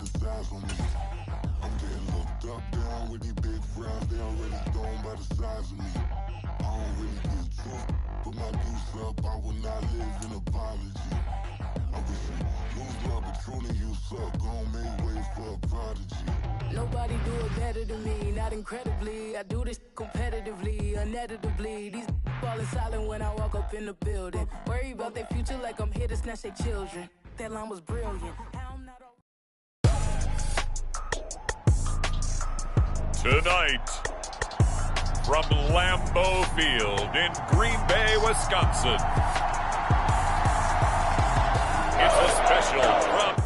the size on me. I'm getting looked up, down with these big frowns. They already thrown by the size of me. I don't really get truth, put my deuce up. I will not live in apology. I wish you lose love, but truly you suck. Gon' make way for a prodigy. Nobody do it better than me, not incredibly. I do this competitively, uneditably. These falling silent when I walk up in the building. Worry about their future like I'm here to snatch their children. That line was brilliant. Tonight, from Lambeau Field in Green Bay, Wisconsin, it's a special from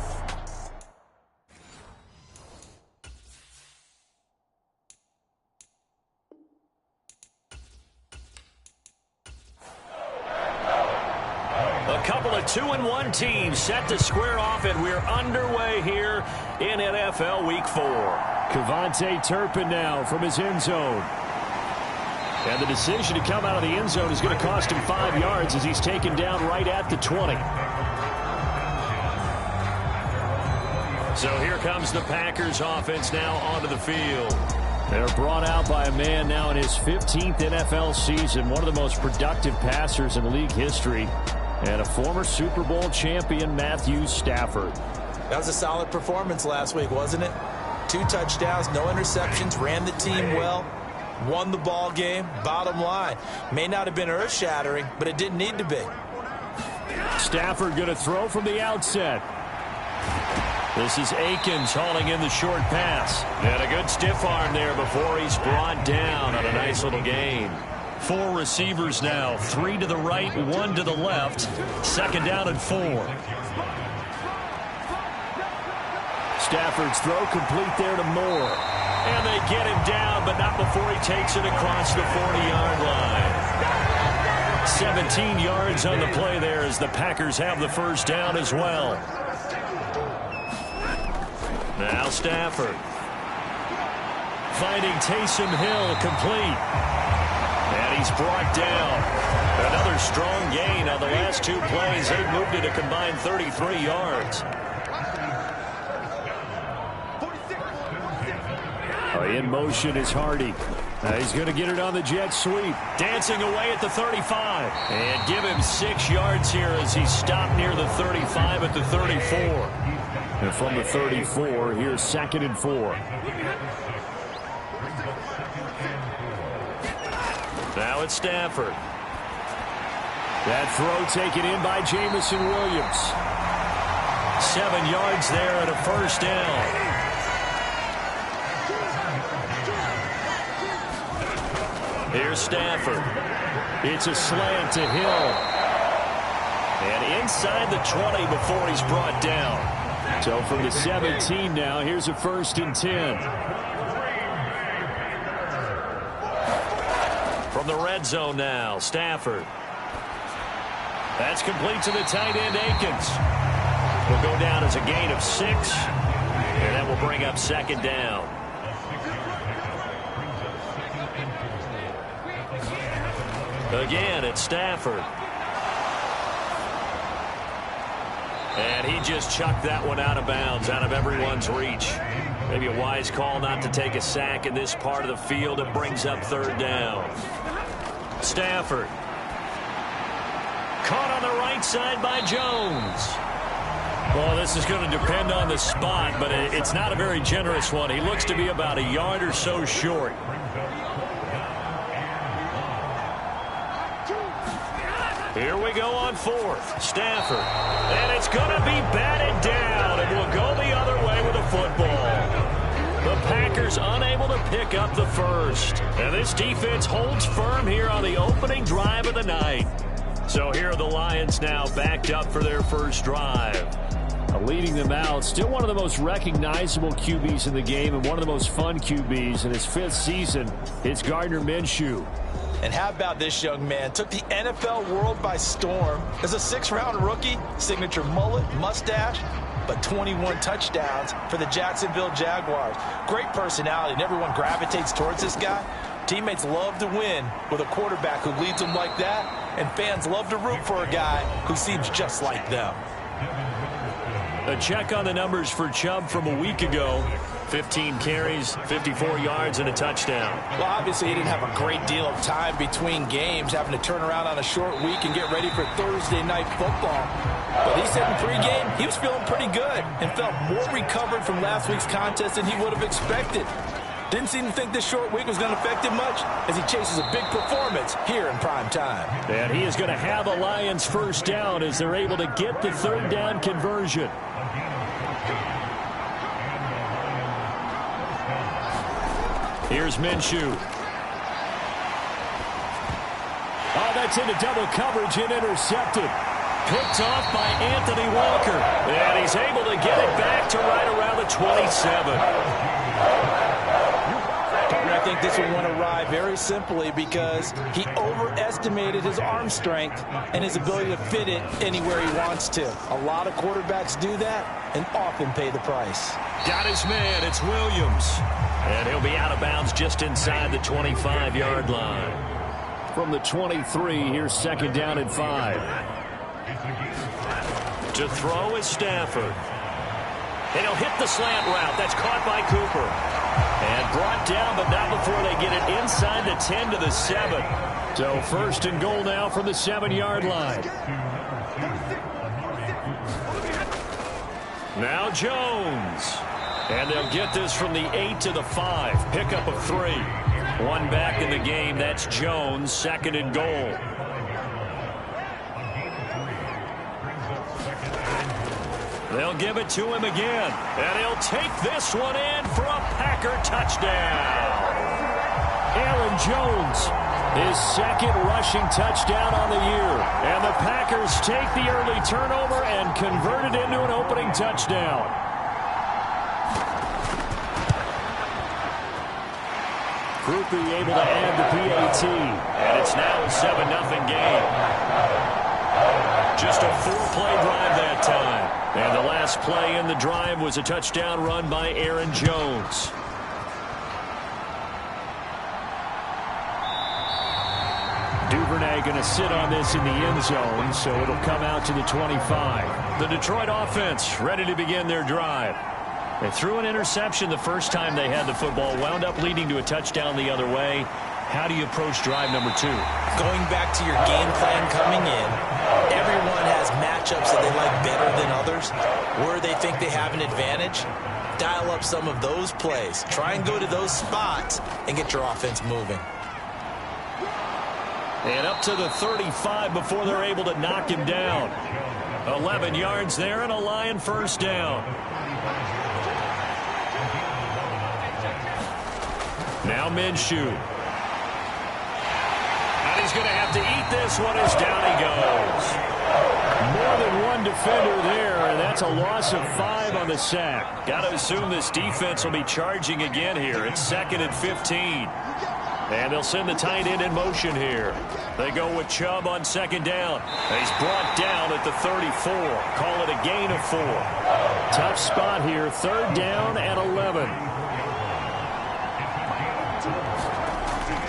a couple of 2-1 teams set to square off, and we're underway here in NFL Week 4. Kevontae Turpin now from his end zone. And the decision to come out of the end zone is going to cost him 5 yards as he's taken down right at the 20. So here comes the Packers offense now onto the field. They're brought out by a man now in his 15th NFL season, one of the most productive passers in league history, and a former Super Bowl champion, Matthew Stafford. That was a solid performance last week, wasn't it? 2 touchdowns, no interceptions, ran the team well, won the ball game. Bottom line, may not have been earth-shattering, but it didn't need to be. Stafford going to throw from the outset. This is Akins hauling in the short pass. And a good stiff arm there before he's brought down on a nice little gain. 4 receivers now, 3 to the right, 1 to the left. Second down and 4. Stafford's throw complete there to Moore. And they get him down, but not before he takes it across the 40-yard line. 17 yards on the play there as the Packers have the first down as well. Now Stafford. Finding Taysom Hill complete. And he's brought down. Another strong gain on the last 2 plays. They've moved it a combined 33 yards. In motion is Hardy. He's going to get it on the jet sweep. Dancing away at the 35. And give him 6 yards here as he's stopped near the 35 at the 34. And from the 34, here's 2nd and 4. Now it's Stafford. That throw taken in by Jamison Williams. 7 yards there and a first down. Here's Stafford. It's a slant to Hill. And inside the 20 before he's brought down. So from the 17 now, here's a 1st and 10. From the red zone now, Stafford. That's complete to the tight end, Akins. Will go down as a gain of 6. And that will bring up 2nd down. Again, it's Stafford. And he just chucked that one out of bounds, out of everyone's reach. Maybe a wise call not to take a sack in this part of the field. It brings up 3rd down. Stafford. Caught on the right side by Jones. Well, this is going to depend on the spot, but it's not a very generous one. He looks to be about a yard or so short. Here we go on 4th. Stafford. And it's going to be batted down, and will go the other way with a football. The Packers unable to pick up the first. And this defense holds firm here on the opening drive of the night. So here are the Lions now backed up for their first drive. Leading them out, still one of the most recognizable QBs in the game and one of the most fun QBs in his 5th season. It's Gardner Minshew. And how about this young man? Took the NFL world by storm. As a 6th-round rookie, signature mullet, mustache, but 21 touchdowns for the Jacksonville Jaguars. Great personality, and everyone gravitates towards this guy. Teammates love to win with a quarterback who leads them like that, and fans love to root for a guy who seems just like them. A check on the numbers for Chubb from a week ago. 15 carries, 54 yards, and a touchdown. Well, obviously, he didn't have a great deal of time between games, having to turn around on a short week and get ready for Thursday night football. But he said in pregame he was feeling pretty good and felt more recovered from last week's contest than he would have expected. Didn't seem to think this short week was going to affect him much as he chases a big performance here in prime time. And he is going to have the Lions first down as they're able to get the third down conversion. Here's Minshew. Oh, that's into double coverage and intercepted. Picked off by Anthony Walker. And he's able to get it back to right around the 27. I think this one went awry very simply because he overestimated his arm strength and his ability to fit it anywhere he wants to. A lot of quarterbacks do that and often pay the price. Got his man. It's Williams. And he'll be out of bounds just inside the 25-yard line. From the 23, here's second down and 5. To throw is Stafford. And he'll hit the slant route. That's caught by Cooper. And brought down, but not before they get it inside the 10 to the 7. So first and goal now from the 7-yard line. Now Jones. And they'll get this from the 8 to the 5. Pickup of 3. One back in the game. That's Jones. Second and goal. They'll give it to him again. And he'll take this one in for a Packer touchdown. Aaron Jones, his second rushing touchdown on the year. And the Packers take the early turnover and convert it into an opening touchdown. Groupie able to add the PAT. And it's now a 7-0 game. Just a 4-play drive that time. And the last play in the drive was a touchdown run by Aaron Jones. Duvernay going to sit on this in the end zone, so it'll come out to the 25. The Detroit offense ready to begin their drive. They threw an interception the first time they had the football, wound up leading to a touchdown the other way. How do you approach drive number 2? Going back to your game plan coming in, everyone has matchups that they like better than others. Where they think they have an advantage, dial up some of those plays. Try and go to those spots and get your offense moving. And up to the 35 before they're able to knock him down. 11 yards there and a Lion first down. Now Minshew. And he's going to have to eat this one as down he goes. More than one defender there, and that's a loss of 5 on the sack. Got to assume this defense will be charging again here. It's 2nd and 15. And they'll send the tight end in motion here. They go with Chubb on second down. He's brought down at the 34. Call it a gain of 4. Tough spot here. 3rd down and 11.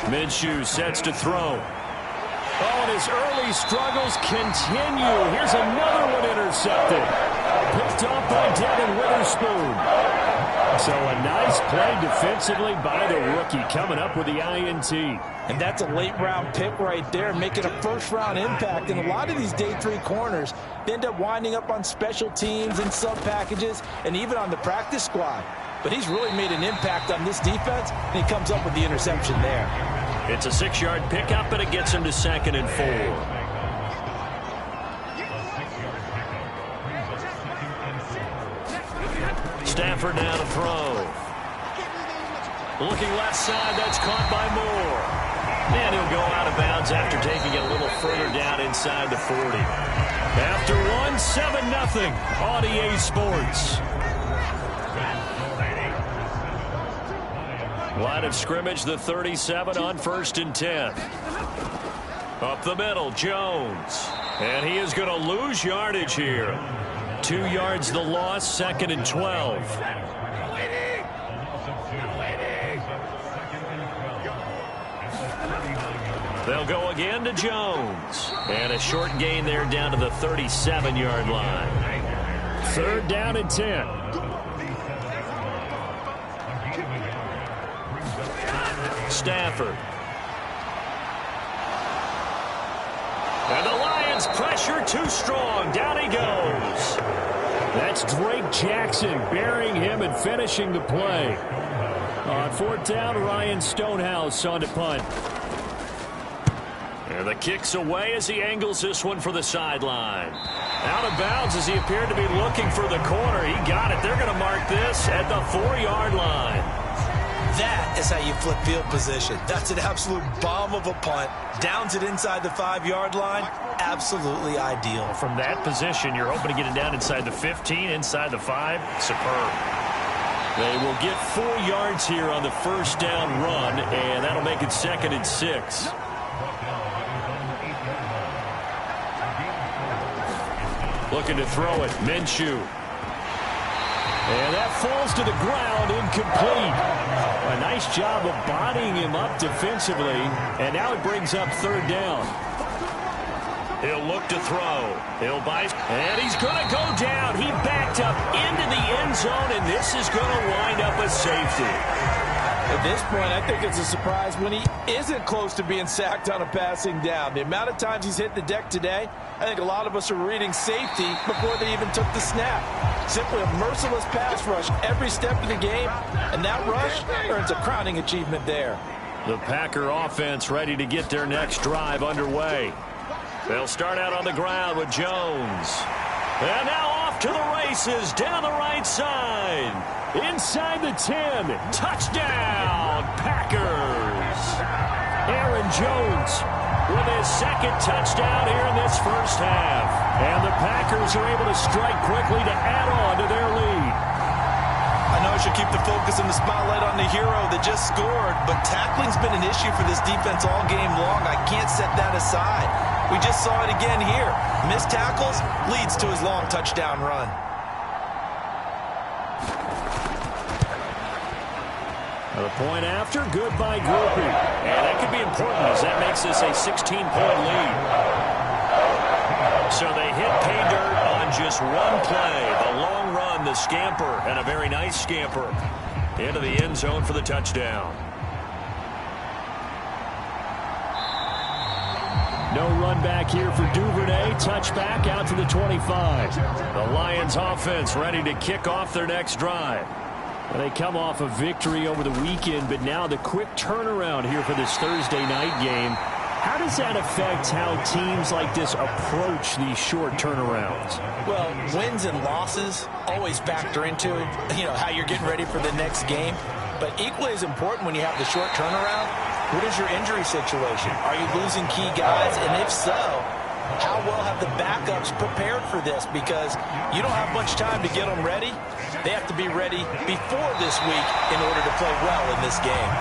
Minshew sets to throw. Oh, and his early struggles continue. Here's another one intercepted. Picked off by Devin Witherspoon. So a nice play defensively by the rookie, coming up with the INT. And that's a late-round pick right there, making a first-round impact. And a lot of these day 3 corners, they end up winding up on special teams and sub-packages and even on the practice squad. But he's really made an impact on this defense, and he comes up with the interception there. It's a 6-yard pickup, and it gets him to 2nd and 4. Stafford now to throw. Looking left side, that's caught by Moore. And he'll go out of bounds after taking it a little further down inside the 40. After one, 7-0 on EA Sports. Line of scrimmage, the 37 on 1st and 10. Up the middle, Jones. And he is going to lose yardage here. 2 yards the loss, 2nd and 12. They'll go again to Jones. And a short gain there down to the 37-yard line. 3rd down and 10. Stafford. And the Lions pressure too strong. Down he goes. That's Drake Jackson burying him and finishing the play. On 4th down, Ryan Stonehouse on to punt. And the kick's away as he angles this one for the sideline. Out of bounds as he appeared to be looking for the corner. He got it. They're going to mark this at the 4-yard line. That is how you flip field position. That's an absolute bomb of a punt. Downs it inside the 5-yard line. Absolutely ideal. From that position, you're hoping to get it down inside the 15, inside the 5. Superb. They will get 4 yards here on the 1st down run, and that'll make it 2nd and 6. Looking to throw it. Minshew. And that falls to the ground, incomplete. A nice job of bodying him up defensively, and now it brings up 3rd down. He'll look to throw. He'll buy, and he's going to go down. He backed up into the end zone, and this is going to wind up a safety. At this point, I think it's a surprise when he isn't close to being sacked on a passing down. The amount of times he's hit the deck today, I think a lot of us are reading safety before they even took the snap. Simply a merciless pass rush every step of the game, and that rush earns a crowning achievement there. The Packer offense ready to get their next drive underway. They'll start out on the ground with Jones. And now off to the races down the right side. Inside the 10. Touchdown, Packers. Aaron Jones with his 2nd touchdown here in this 1st half. And the Packers are able to strike quickly to add on to their lead. I know I should keep the focus and the spotlight on the hero that just scored, but tackling's been an issue for this defense all game long. I can't set that aside. We just saw it again here. Missed tackles leads to his long touchdown run. The point after, good by Groupie. And that could be important as that makes this a 16-point lead. So they hit pay dirt on just one play. The long run, the scamper, and a very nice scamper into the end zone for the touchdown. No run back here for Duvernay. Touchback out to the 25. The Lions offense ready to kick off their next drive. They come off a victory over the weekend, but now the quick turnaround here for this Thursday night game. How does that affect how teams like this approach these short turnarounds? Well, wins and losses always factor into, how you're getting ready for the next game. But equally as important when you have the short turnaround, what is your injury situation? Are you losing key guys? And if so, how well have the backups prepared for this? Because you don't have much time to get them ready. They have to be ready before this week in order to play well in this game.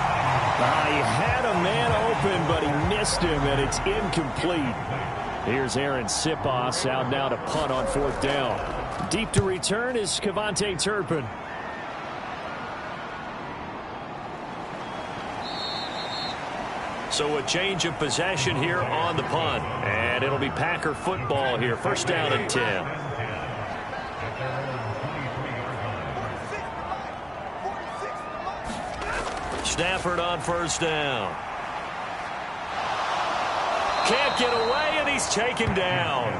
He had a man open, but he missed him, and it's incomplete. Here's Aaron Sipos out now to punt on 4th down. Deep to return is Kevontae Turpin. So a change of possession here on the punt. And it'll be Packer football here. 1st down and 10. Stafford on 1st down. Can't get away, and he's taken down.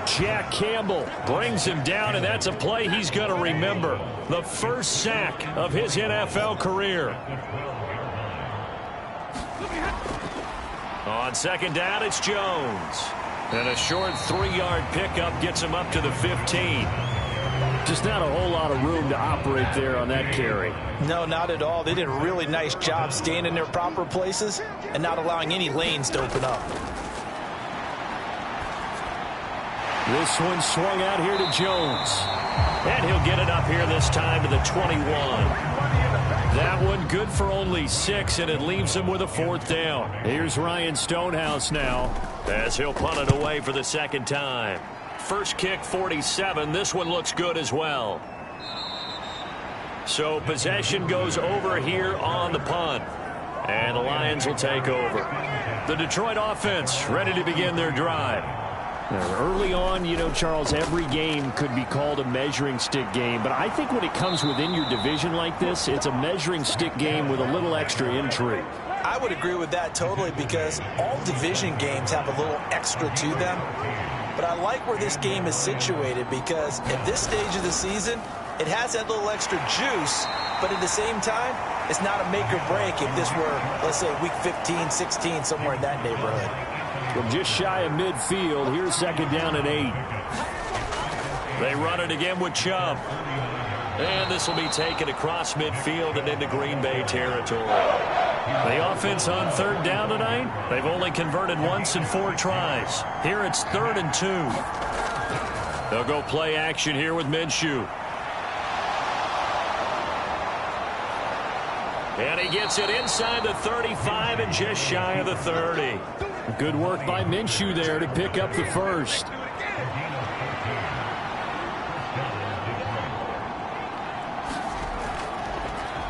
Jack Campbell brings him down, and that's a play he's going to remember. The 1st sack of his NFL career. On 2nd down, it's Jones. And a short 3-yard pickup gets him up to the 15. Just not a whole lot of room to operate there on that carry. No, not at all. They did a really nice job staying in their proper places and not allowing any lanes to open up. This one swung out here to Jones. And he'll get it up here this time to the 21. That one good for only 6, and it leaves him with a 4th down. Here's Ryan Stonehouse now as he'll punt it away for the 2nd time. First kick, 47. This one looks good as well. So possession goes over here on the punt. And the Lions will take over. The Detroit offense ready to begin their drive. Early on, you know, Charles, every game could be called a measuring stick game. But I think when it comes within your division like this, it's a measuring stick game with a little extra intrigue. I would agree with that totally because all division games have a little extra to them. But I like where this game is situated because at this stage of the season, it has that little extra juice, but at the same time, it's not a make or break if this were, let's say, week 15, 16, somewhere in that neighborhood. From just shy of midfield, here's second down and 8. They run it again with Chubb. And this will be taken across midfield and into Green Bay territory. The offense on third down tonight, they've only converted once in 4 tries. Here it's 3rd and 2. They'll go play action here with Minshew. And he gets it inside the 35 and just shy of the 30. Good work by Minshew there to pick up the first.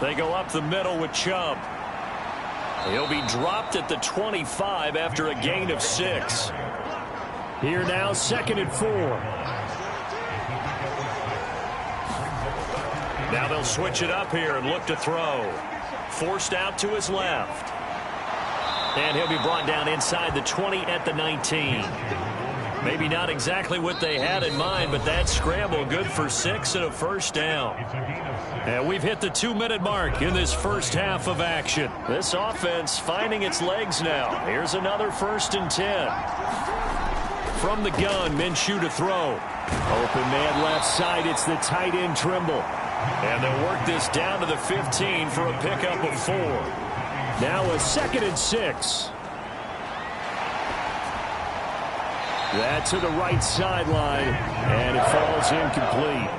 They go up the middle with Chubb. He'll be dropped at the 25 after a gain of 6. Here now, 2nd and 4. Now they'll switch it up here and look to throw. Forced out to his left. And he'll be brought down inside the 20 at the 19. Maybe not exactly what they had in mind, but that scramble good for 6 and a first down. And we've hit the 2-minute mark in this first half of action. This offense finding its legs now. Here's another 1st and 10. From the gun, Minshew to throw. Open man left side, it's the tight end Trimble. And they'll work this down to the 15 for a pickup of 4. Now a 2nd and 6. That to the right sideline, and it falls incomplete.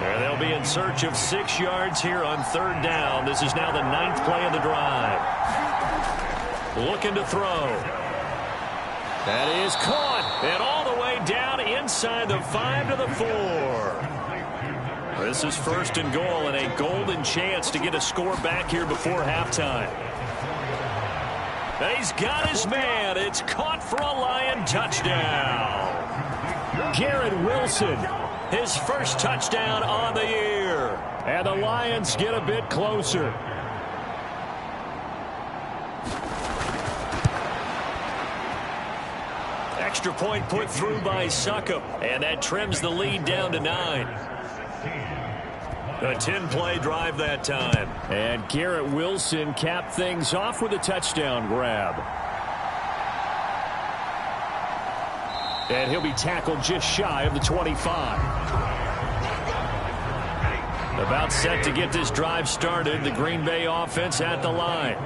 And they'll be in search of 6 yards here on 3rd down. This is now the 9th play of the drive. Looking to throw. That is caught. And all the way down inside the 5 to the 4. This is 1st and goal and a golden chance to get a score back here before halftime. He's got his man. It's caught for a Lion touchdown. Garrett Wilson. His first touchdown on the year. And the Lions get a bit closer. Extra point put through by Succop. And that trims the lead down to 9. A 10-play drive that time. And Garrett Wilson capped things off with a touchdown grab. And he'll be tackled just shy of the 25. About set to get this drive started. The Green Bay offense at the line.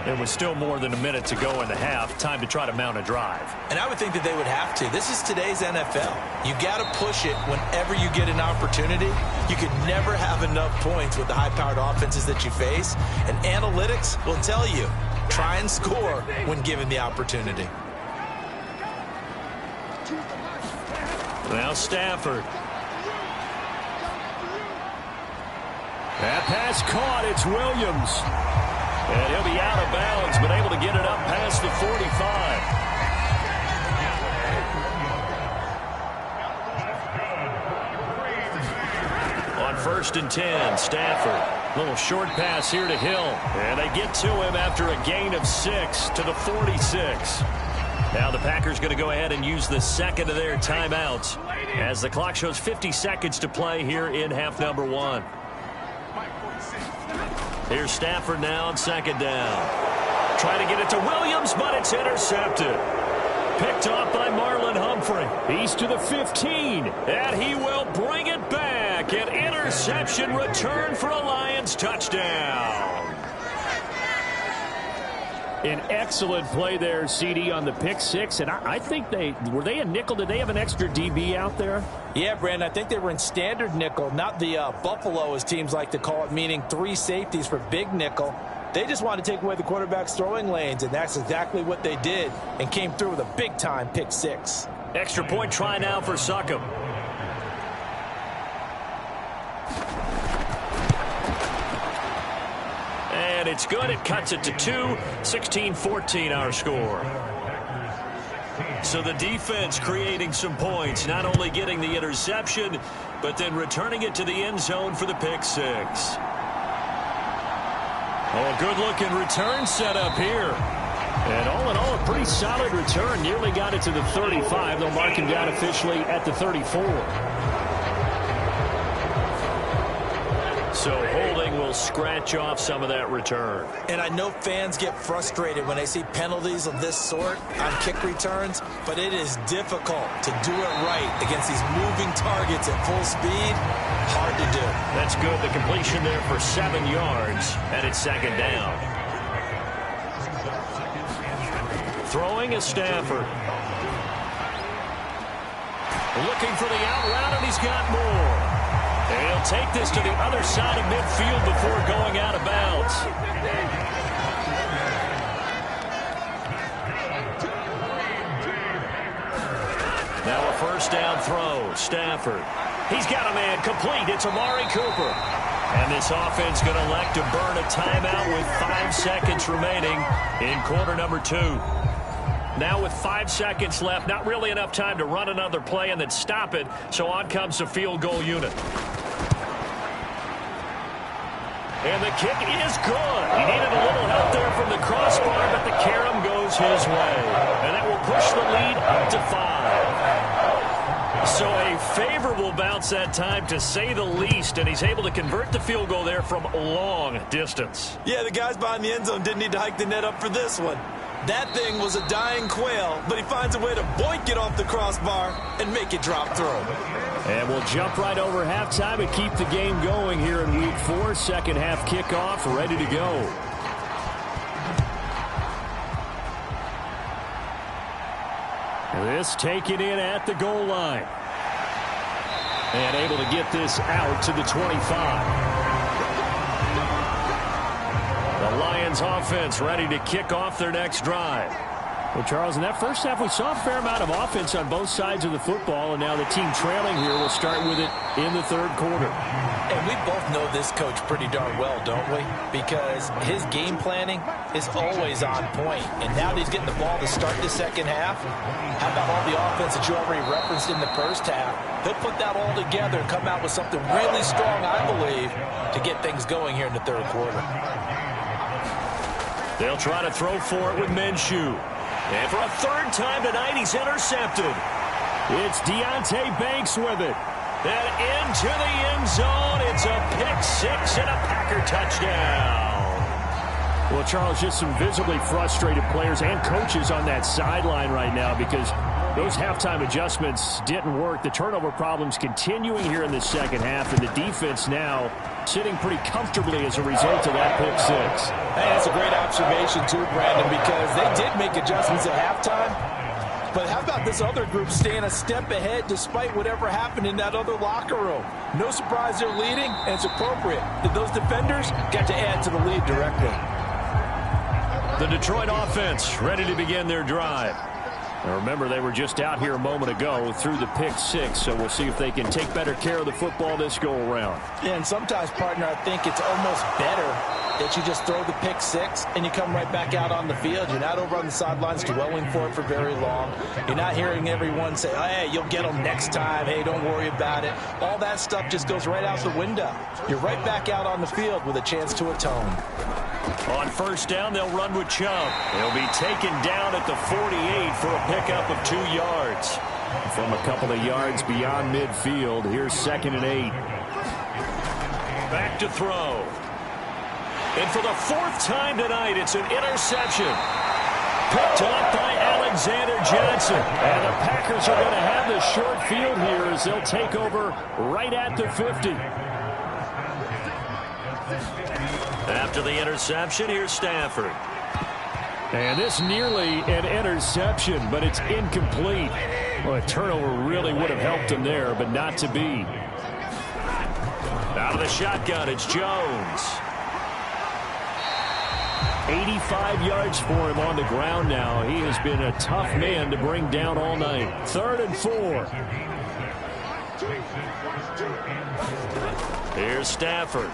There was still more than a minute to go in the half. Time to try to mount a drive. And I would think that they would have to. This is today's NFL. You got to push it whenever you get an opportunity. You could never have enough points with the high-powered offenses that you face. And analytics will tell you, try and score when given the opportunity. Now Stafford. That pass caught. It's Williams. And he'll be out of bounds, but able to get it up past the 45. On 1st and 10, Stafford. Little short pass here to Hill. And they get to him after a gain of 6 to the 46. Now the Packers going to go ahead and use the 2nd of their timeouts as the clock shows 50 seconds to play here in half number 1. Here's Stafford now on 2nd down. Trying to get it to Williams, but it's intercepted. Picked off by Marlon Humphrey. He's to the 15. And he will bring it back. An interception return for a Lions touchdown. An excellent play there, CD, on the pick 6. And I think were they a nickel? Did they have an extra DB out there? Yeah, Brandon, I think they were in standard nickel, not the Buffalo, as teams like to call it, meaning 3 safeties for big nickel. They just wanted to take away the quarterback's throwing lanes, and that's exactly what they did and came through with a big-time pick 6. Extra point try now for Succop. And it's good. It cuts it to 2. 16-14 our score. So the defense creating some points, not only getting the interception, but then returning it to the end zone for the pick six. Oh, a good-looking return set up here. And all in all, a pretty solid return. Nearly got it to the 35. They'll mark him down officially at the 34. So holding will scratch off some of that return. And I know fans get frustrated when they see penalties of this sort on kick returns, but it is difficult to do it right against these moving targets at full speed. Hard to do. That's good. The completion there for 7 yards, and it's second down. Throwing is Stafford. Looking for the out route, and he's got more. And he'll take this to the other side of midfield before going out of bounds. Now a first down throw. Stafford. He's got a man complete. It's Amari Cooper. And this offense going to elect to burn a timeout with 5 seconds remaining in quarter number 2. Now with 5 seconds left, not really enough time to run another play and then stop it, so on comes the field goal unit. And the kick is good. He needed a little help there from the crossbar, but the carom goes his way. And that will push the lead up to 5. So a favorable bounce that time, to say the least, and he's able to convert the field goal there from long distance. Yeah, the guys behind the end zone didn't need to hike the net up for this one. That thing was a dying quail, but he finds a way to boink it off the crossbar and make it drop through. And we'll jump right over halftime and keep the game going here in Week 4. Second half kickoff, ready to go. This taken in at the goal line. And able to get this out to the 25. The Lions offense ready to kick off their next drive. Well, Charles, in that first half, we saw a fair amount of offense on both sides of the football, and now the team trailing here will start with it in the third quarter. And we both know this coach pretty darn well, don't we? Because his game planning is always on point. And now that he's getting the ball to start the second half, how about all the offense that you already referenced in the first half? He'll put that all together and come out with something really strong, I believe, to get things going here in the third quarter. They'll try to throw for it with Minshew. And for a third time tonight, he's intercepted. It's Deonte Banks with it. And into the end zone. It's a pick six and a Packer touchdown. Well, Charles, just some visibly frustrated players and coaches on that sideline right now because those halftime adjustments didn't work. The turnover problems continuing here in the second half, and the defense now sitting pretty comfortably as a result of that pick six. Hey, that's a great observation too, Brandon, because they did make adjustments at halftime. But how about this other group staying a step ahead despite whatever happened in that other locker room? No surprise they're leading, and it's appropriate that those defenders got to add to the lead directly. The Detroit offense ready to begin their drive. Now remember, they were just out here a moment ago through the pick six, so we'll see if they can take better care of the football this go-around. Yeah, and sometimes, partner, I think it's almost better that you just throw the pick six and you come right back out on the field. You're not over on the sidelines dwelling for it for very long. You're not hearing everyone say, oh, hey, you'll get them next time. Hey, don't worry about it. All that stuff just goes right out the window. You're right back out on the field with a chance to atone. On first down, they'll run with Chubb. He'll be taken down at the 48 for a pickup of 2 yards. From a couple of yards beyond midfield, here's 2nd and 8. Back to throw. And for the 4th time tonight, it's an interception. Picked up by Alexander Johnson. And the Packers are going to have the short field here as they'll take over right at the 50. After the interception, here's Stafford. And this nearly an interception, but it's incomplete. Well, a turnover really would have helped him there, but not to be. Out of the shotgun, it's Jones. 85 yards for him on the ground now. He has been a tough man to bring down all night. 3rd and 4. Here's Stafford.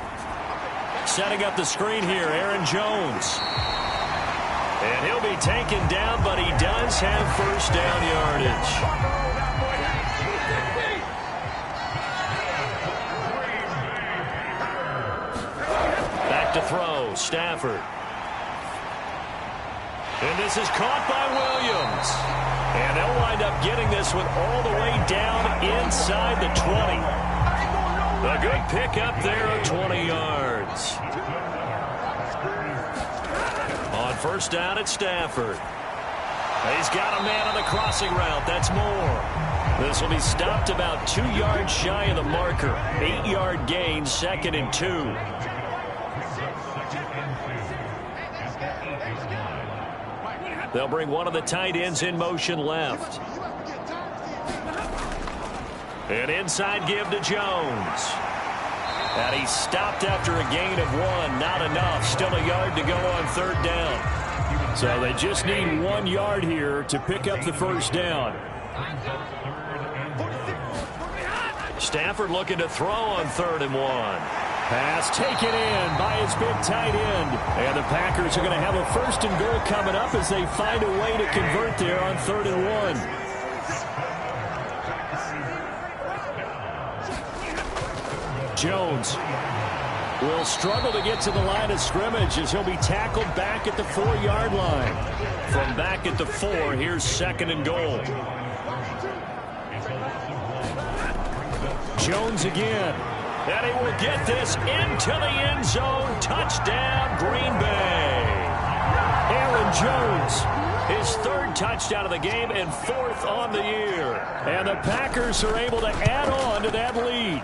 Setting up the screen here, Aaron Jones. And he'll be taken down, but he does have first down yardage. Back to throw, Stafford. And this is caught by Williams. And they'll wind up getting this one all the way down inside the 20. A good pickup there of 20 yards. On first down, it's Stafford. He's got a man on the crossing route. That's Moore. This will be stopped about 2 yards shy of the marker. 8-yard gain, 2nd and 2. They'll bring one of the tight ends in motion left. An inside give to Jones. And he's stopped after a gain of 1. Not enough. Still a yard to go on third down. So they just need 1 yard here to pick up the first down. Stafford looking to throw on 3rd and 1. Pass taken in by his big tight end. And the Packers are going to have a 1st and goal coming up as they find a way to convert there on 3rd and 1. Jones will struggle to get to the line of scrimmage as he'll be tackled back at the 4-yard line. From back at the 4, here's 2nd and goal. Jones again. And he will get this into the end zone. Touchdown, Green Bay. Aaron Jones, his 3rd touchdown of the game and 4th on the year. And the Packers are able to add on to that lead.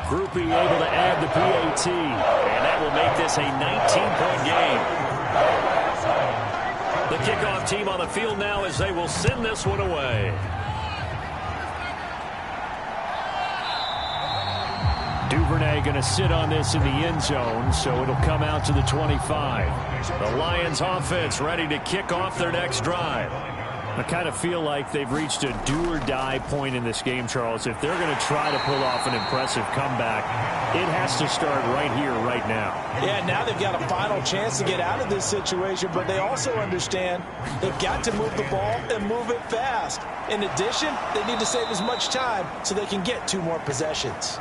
Groupie able to add the PAT. And that will make this a 19-point game. The kickoff team on the field now as they will send this one away. Duvernay going to sit on this in the end zone, so it'll come out to the 25. The Lions offense ready to kick off their next drive. I kind of feel like they've reached a do-or-die point in this game, Charles. If they're going to try to pull off an impressive comeback, it has to start right here, right now. Yeah, now they've got a final chance to get out of this situation, but they also understand they've got to move the ball and move it fast. In addition, they need to save as much time so they can get 2 more possessions.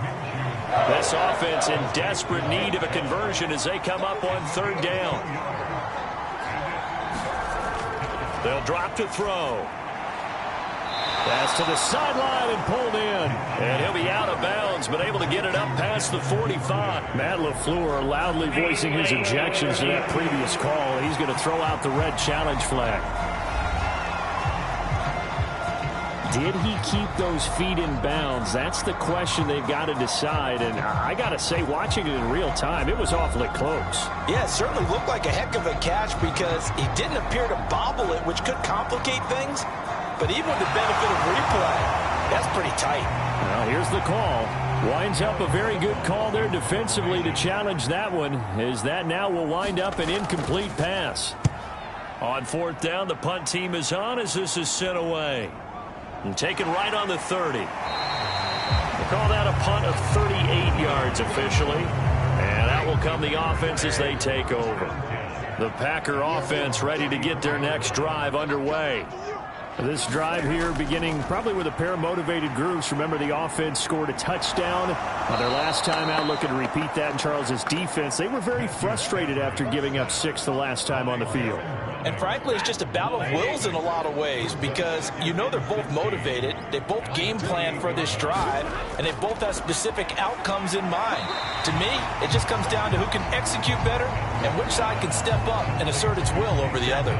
This offense in desperate need of a conversion as they come up on 3rd down. They'll drop to throw. Pass to the sideline and pulled in. And he'll be out of bounds, but able to get it up past the 45. Matt LaFleur loudly voicing his objections to that previous call. He's going to throw out the red challenge flag. Did he keep those feet in bounds? That's the question they've got to decide. And I got to say, watching it in real time, it was awfully close. Yeah, it certainly looked like a heck of a catch because he didn't appear to bobble it, which could complicate things. But even with the benefit of replay, that's pretty tight. Well, here's the call. Winds up a very good call there defensively to challenge that one, as that now will wind up an incomplete pass. On 4th down, the punt team is on as this is sent away. And taken right on the 30. We'll call that a punt of 38 yards officially. And out will come the offense as they take over. The Packer offense ready to get their next drive underway. This drive here beginning probably with a pair of motivated groups. Remember, the offense scored a touchdown on their last time out. Looking to repeat that in Charles's defense. They were very frustrated after giving up 6 the last time on the field. And frankly, it's just a battle of wills in a lot of ways because you know they're both motivated. They both game plan for this drive, and they both have specific outcomes in mind. To me, it just comes down to who can execute better and which side can step up and assert its will over the other.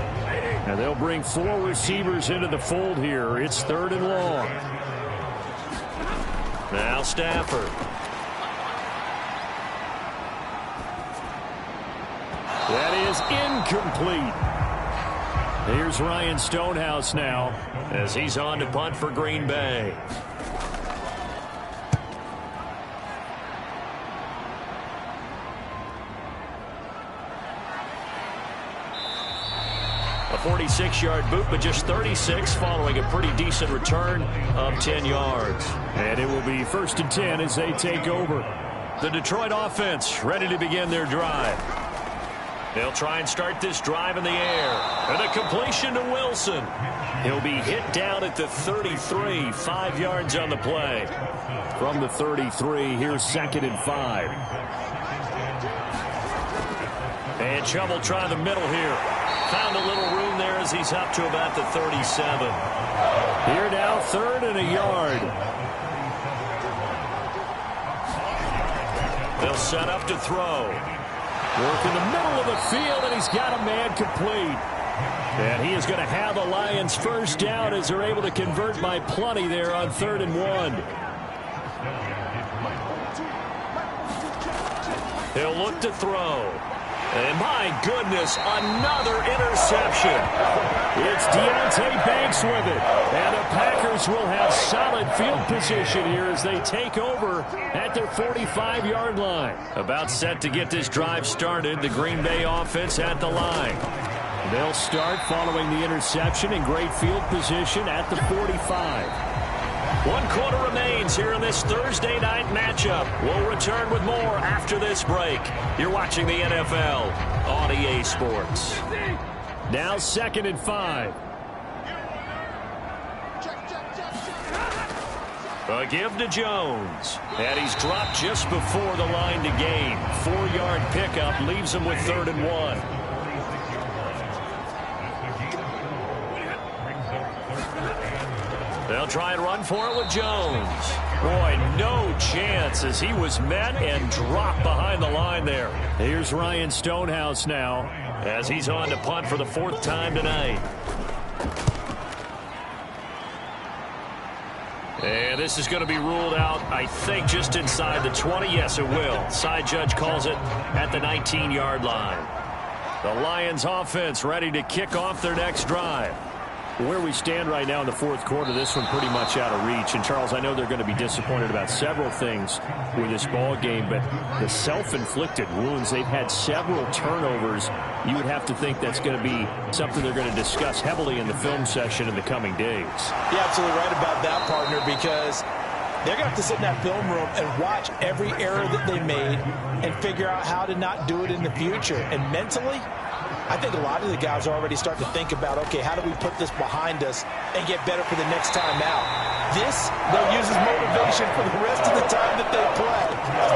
And they'll bring 4 receivers into the fold here. It's 3rd and long. Now Stafford. That is incomplete. Here's Ryan Stonehouse now as he's on to punt for Green Bay. A 46-yard boot, but just 36 following a pretty decent return of 10 yards. And it will be 1st and 10 as they take over. The Detroit offense ready to begin their drive. They'll try and start this drive in the air. And a completion to Wilson. He'll be hit down at the 33, 5 yards on the play. From the 33, here's 2nd and 5. And Chubb will try the middle here. Found a little room there as he's up to about the 37. Here now, 3rd and a yard. They'll set up to throw. Work in the middle of the field, and he's got a man complete. And he is going to have the Lions first down as they're able to convert by plenty there on 3rd and 1. He'll look to throw. And my goodness, another interception. It's Deontay Banks with it. And the Packers will have solid field position here as they take over at their 45-yard line. About set to get this drive started, the Green Bay offense at the line. They'll start following the interception in great field position at the 45. 1 quarter remains here in this Thursday night matchup. We'll return with more after this break. You're watching the NFL on EA Sports. Now 2nd and 5. A give to Jones. And he's dropped just before the line to gain. 4-yard pickup leaves him with 3rd and 1. They'll try and run for it with Jones. Boy, no chance as he was met and dropped behind the line there. Here's Ryan Stonehouse now as he's on to punt for the 4th time tonight. And this is going to be ruled out, I think, just inside the 20. Yes, it will. Side judge calls it at the 19-yard line. The Lions offense ready to kick off their next drive. Where we stand right now in the 4th quarter, this one pretty much out of reach. And, Charles, I know they're going to be disappointed about several things with this ball game, but the self-inflicted wounds, they've had several turnovers. You would have to think that's going to be something they're going to discuss heavily in the film session in the coming days. You're absolutely right about that, partner, because they're going to have to sit in that film room and watch every error that they made and figure out how to not do it in the future. And mentally, I think a lot of the guys are already starting to think about, okay, how do we put this behind us and get better for the next time out? This, they'll use as motivation for the rest of the time that they play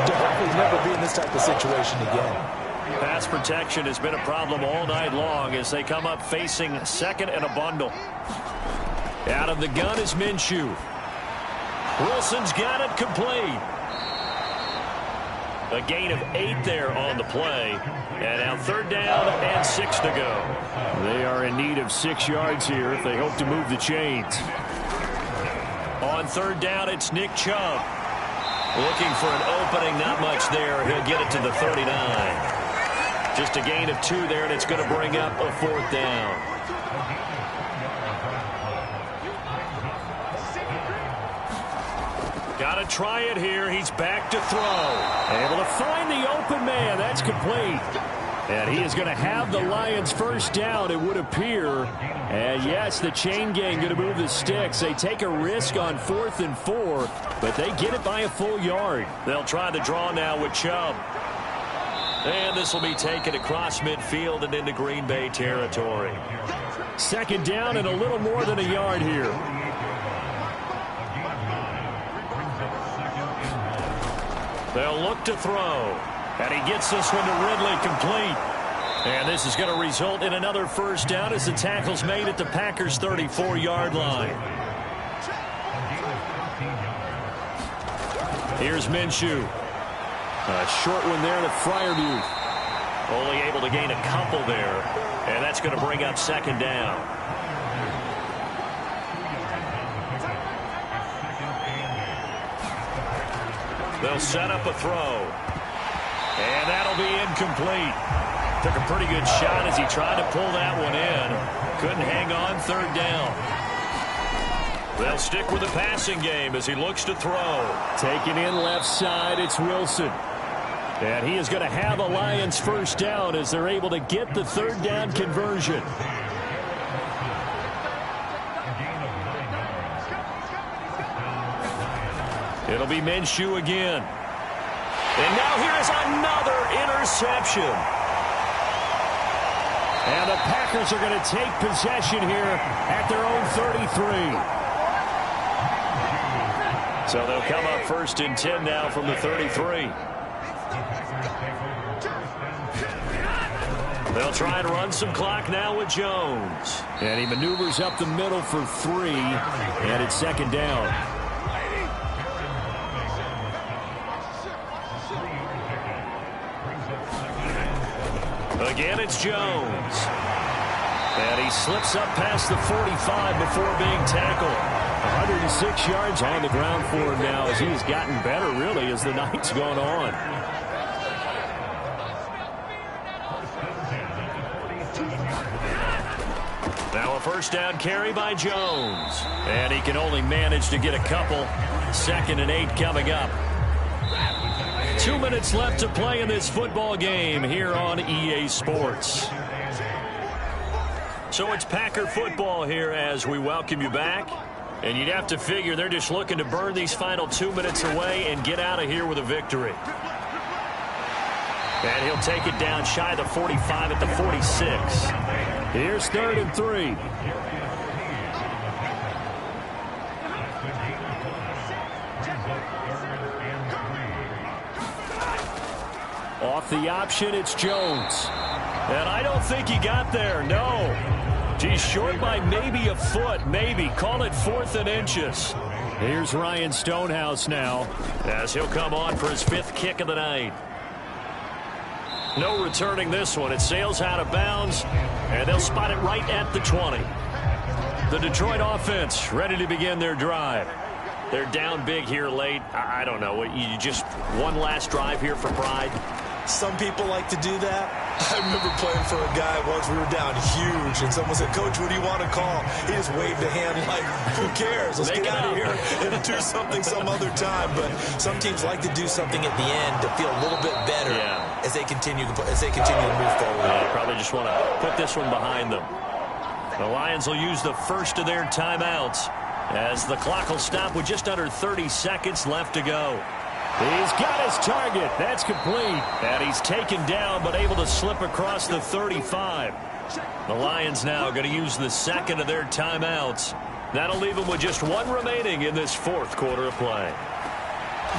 to hopefully never be in this type of situation again. Pass protection has been a problem all night long as they come up facing 2nd and a bundle. Out of the gun is Minshew. Wilson's got it complete. A gain of 8 there on the play. And now 3rd down and 6 to go. They are in need of 6 yards here if they hope to move the chains. On 3rd down, it's Nick Chubb. Looking for an opening, not much there. He'll get it to the 39. Just a gain of 2 there, and it's going to bring up a 4th down. Got to try it here. He's back to throw. Able to find the open man. That's complete. And he is going to have the Lions first down, it would appear. And, yes, the chain gang going to move the sticks. They take a risk on 4th and 4, but they get it by a full yard. They'll try the draw now with Chubb. And this will be taken across midfield and into Green Bay territory. 2nd down and a little more than a yard here. They'll look to throw. And he gets this one to Ridley complete. And this is going to result in another first down as the tackle's made at the Packers' 34-yard line. Here's Minshew. A short one there to Freiermuth. Only able to gain a couple there. And that's going to bring up 2nd down. They'll set up a throw. And that'll be incomplete. Took a pretty good shot as he tried to pull that one in. Couldn't hang on 3rd down. They'll stick with the passing game as he looks to throw. Taken in left side, it's Wilson. And he is going to have a Lions first down as they're able to get the 3rd down conversion. It'll be Minshew again. And now here's another interception. And the Packers are going to take possession here at their own 33. So they'll come up 1st and 10 now from the 33. They'll try and run some clock now with Jones. And he maneuvers up the middle for 3, and it's 2nd down. Again, it's Jones. And he slips up past the 45 before being tackled. 106 yards on the ground for him now as he's gotten better, really, as the night's gone on. Now a 1st down carry by Jones. And he can only manage to get a couple. 2nd and 8 coming up. 2 minutes left to play in this football game here on EA Sports. So it's Packer football here as we welcome you back. And you'd have to figure they're just looking to burn these final 2 minutes away and get out of here with a victory. And he'll take it down shy of the 45 at the 46. Here's 3rd and 3. Off the option, it's Jones. And I don't think he got there, no. He's short by maybe a foot, maybe. Call it 4th and inches. Here's Ryan Stonehouse now as he'll come on for his 5th kick of the night. No returning this one. It sails out of bounds, and they'll spot it right at the 20. The Detroit offense ready to begin their drive. They're down big here late. I don't know. You just one last drive here for pride. Some people like to do that. I remember playing for a guy once. We were down huge, and someone said, "Coach, what do you want to call?" He just waved a hand like, "Who cares? Let's get out of here and do something some other time." But some teams like to do something at the end to feel a little bit better as they continue to move forward. Yeah, probably just want to put this one behind them. The Lions will use the first of their timeouts as the clock will stop with just under 30 seconds left to go. He's got his target. That's complete. And he's taken down but able to slip across the 35. The Lions now going to use the 2nd of their timeouts. That'll leave them with just 1 remaining in this 4th quarter of play.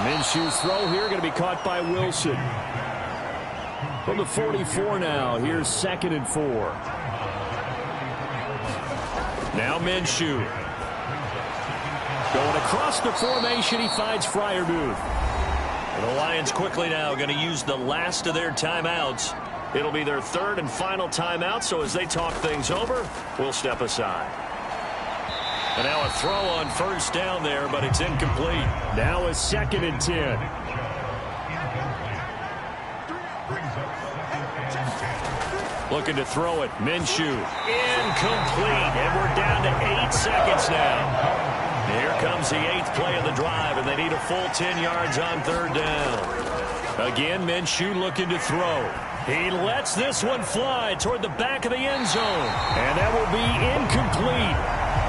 Minshew's throw here going to be caught by Wilson. From the 44 now, here's 2nd and 4. Now Minshew. Going across the formation, he finds Freiermuth. The Lions quickly now going to use the last of their timeouts. It'll be their 3rd and final timeout, so as they talk things over, we'll step aside. And now a throw on 1st down there, but it's incomplete. Now a 2nd and 10. Looking to throw it. Minshew. Incomplete. And we're down to 8 seconds now. Here comes the 8th play of the drive, and they need a full 10 yards on 3rd down. Again, Minshew looking to throw. He lets this one fly toward the back of the end zone. And that will be incomplete.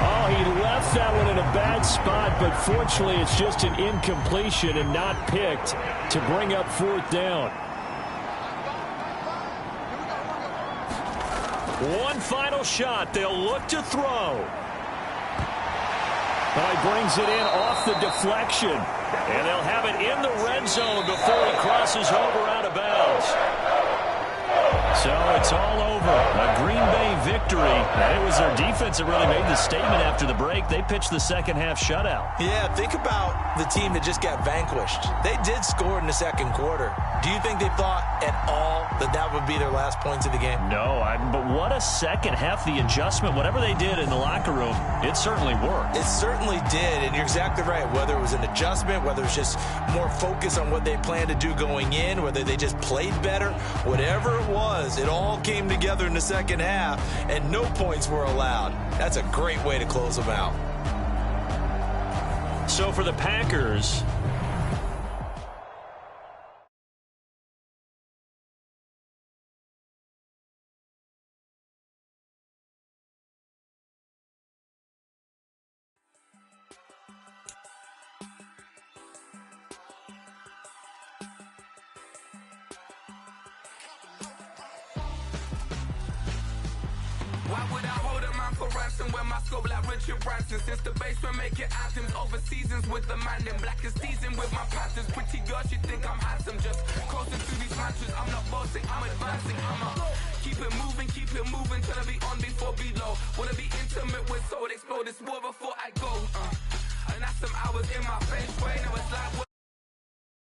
Oh, he left that one in a bad spot, but fortunately it's just an incompletion and not picked to bring up 4th down. One final shot. They'll look to throw. Oh, he brings it in off the deflection. And they'll have it in the red zone before he crosses over out of bounds. So it's all over. A Green Bay victory. And it was their defense that really made the statement after the break. They pitched the second half shutout. Yeah, think about the team that just got vanquished. They did score in the 2nd quarter. Do you think they thought at all that that would be their last points of the game? No, but what a second half. The adjustment, whatever they did in the locker room, it certainly worked. It certainly did, and you're exactly right. Whether it was an adjustment, whether it's just more focus on what they planned to do going in, whether they just played better, whatever it was, it all came together in the second half, and no points were allowed. That's a great way to close them out. So for the Packers, dancing when my scope like Richard Branson. Since the basement making anthems over seasons with the man in black is seasoned with my patterns. Pretty girl, she think I'm handsome. Just coasting through these mantras. I'm not bossing, I'm advancing. Keep it moving, tryna be on before below. Wanna be intimate with soul, explode this war before I go. And that's some hours in my face way. Now it's like